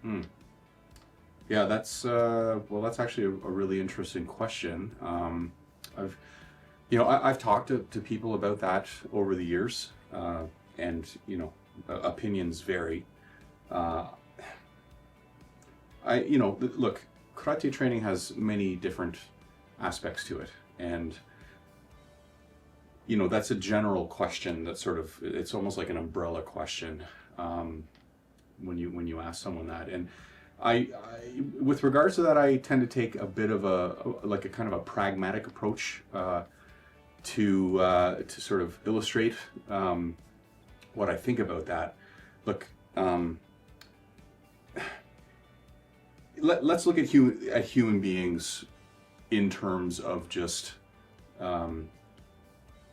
Hmm. Yeah, that's well, that's actually a really interesting question. I've I've talked to people about that over the years, and opinions vary. Uh, look, karate training has many different aspects to it, and that's a general question. That sort of, it's almost like an umbrella question, um, when you ask someone that. And with regards to that, I tend to take a bit of like a kind of a pragmatic approach, to sort of illustrate, what I think about that. Look, let's look at human beings in terms of just, um,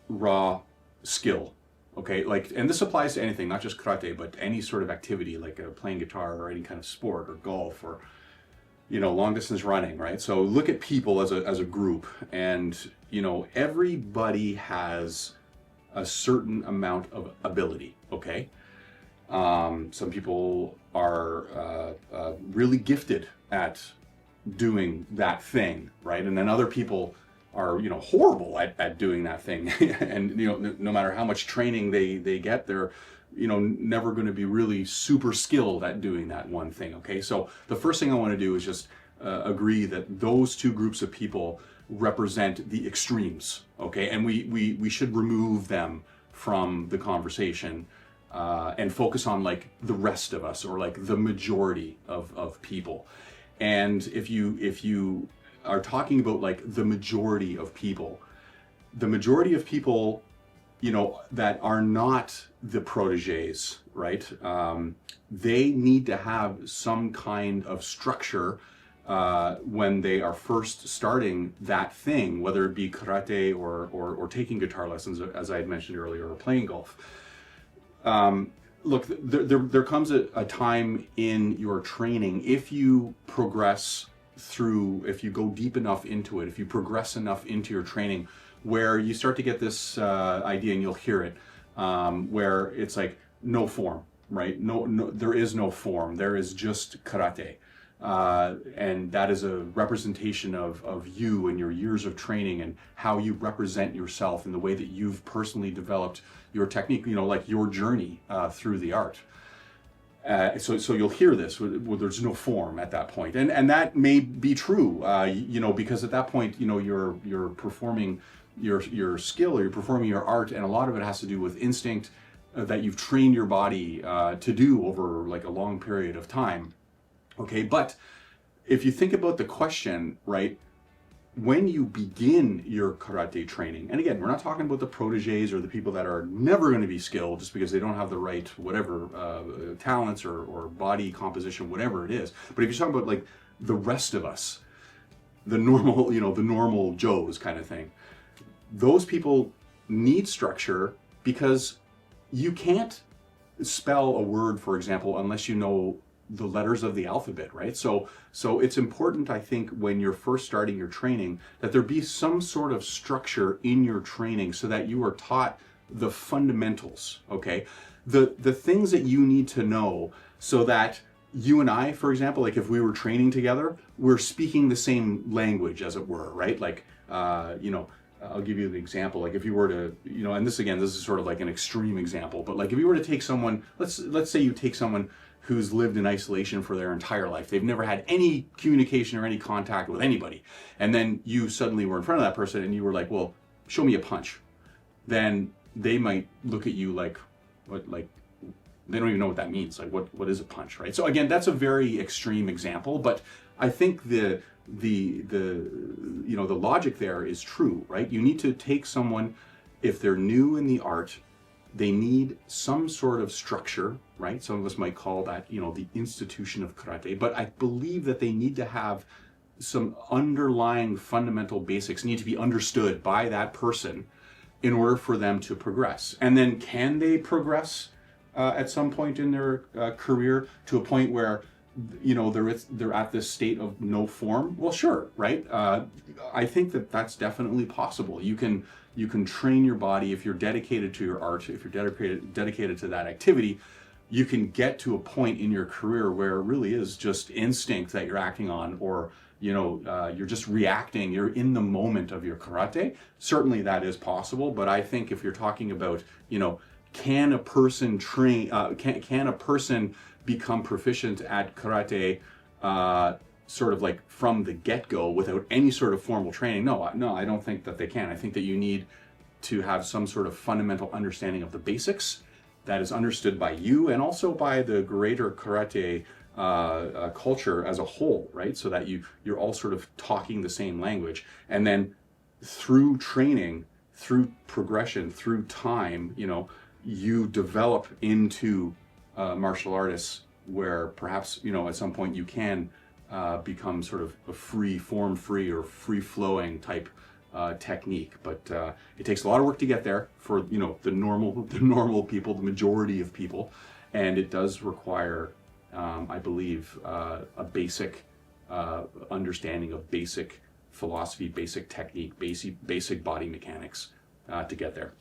raw skill. Okay, like, and this applies to anything, not just karate, but any sort of activity, like playing guitar or any kind of sport or golf or long distance running, right? So look at people as a group, and everybody has a certain amount of ability. Okay, some people are really gifted at doing that thing, right? And then other people are horrible at doing that thing. And no matter how much training they get, they're never going to be really super skilled at doing that one thing. Okay, so the first thing I want to do is just agree that those two groups of people represent the extremes. Okay, and we should remove them from the conversation, and focus on like the rest of us, or like the majority of people. And if you are talking about like the majority of people, that are not the proteges, right? They need to have some kind of structure, when they are first starting that thing, whether it be karate or taking guitar lessons, as I had mentioned earlier, or playing golf. Look, there comes a time in your training, if you progress through, if you go deep enough into it, if you progress enough into your training, where you start to get this idea, and you'll hear it, where it's like no form, right? No, there is no form. There is just karate. And that is a representation of you and your years of training, and how you represent yourself in the way that you've personally developed your technique, like your journey through the art. So you'll hear this, where there's no form at that point, and that may be true, because at that point, you're performing your skill, or you're performing your art, and a lot of it has to do with instinct, that you've trained your body to do over like a long period of time. Okay, but if you think about the question, right, when you begin your karate training, and again, we're not talking about the proteges or the people that are never going to be skilled just because they don't have the right whatever talents or body composition, whatever it is. But if you're talking about like the rest of us, the normal, the normal Joes kind of thing, those people need structure, because you can't spell a word, for example, unless you know the letters of the alphabet, right? So it's important, I think, when you're first starting your training, that there be some sort of structure in your training, so that you are taught the fundamentals. Okay, the things that you need to know, so that you and I, for example, like if we were training together, we're speaking the same language, as it were, right? Like, I'll give you an example. Like if you were to, and this is sort of like an extreme example, but like if you were to take someone, let's say you take someone who's lived in isolation for their entire life. They've never had any communication or any contact with anybody. And then you suddenly were in front of that person, and you were like, well, show me a punch. Then they might look at you like, what, like, they don't even know what that means. Like, what is a punch, right? So again, that's a very extreme example, but I think the logic there is true, right? You need to take someone, if they're new in the art, they need some sort of structure, right? Some of us might call that, the institution of karate, but I believe that they need to have some underlying fundamental basics need to be understood by that person in order for them to progress. And then can they progress at some point in their career to a point where they're at this state of no form? Well, sure, right? I think that's definitely possible. You can train your body if you're dedicated to your art, if you're dedicated to that activity. you can get to a point in your career where it really is just instinct that you're acting on, or you're just reacting, you're in the moment of your karate. Certainly that is possible, but I think if you're talking about, can a person can a person become proficient at karate sort of like from the get-go without any sort of formal training? No, I don't think that they can. I think that you need to have some sort of fundamental understanding of the basics that is understood by you and also by the greater karate culture as a whole, right? So that you're all sort of talking the same language. And then through training, through progression, through time, you develop into martial artists where perhaps, at some point you can become sort of a free or free-flowing type technique, but it takes a lot of work to get there for the normal people, the majority of people, and it does require, I believe, a basic understanding of basic philosophy, basic technique, basic body mechanics to get there.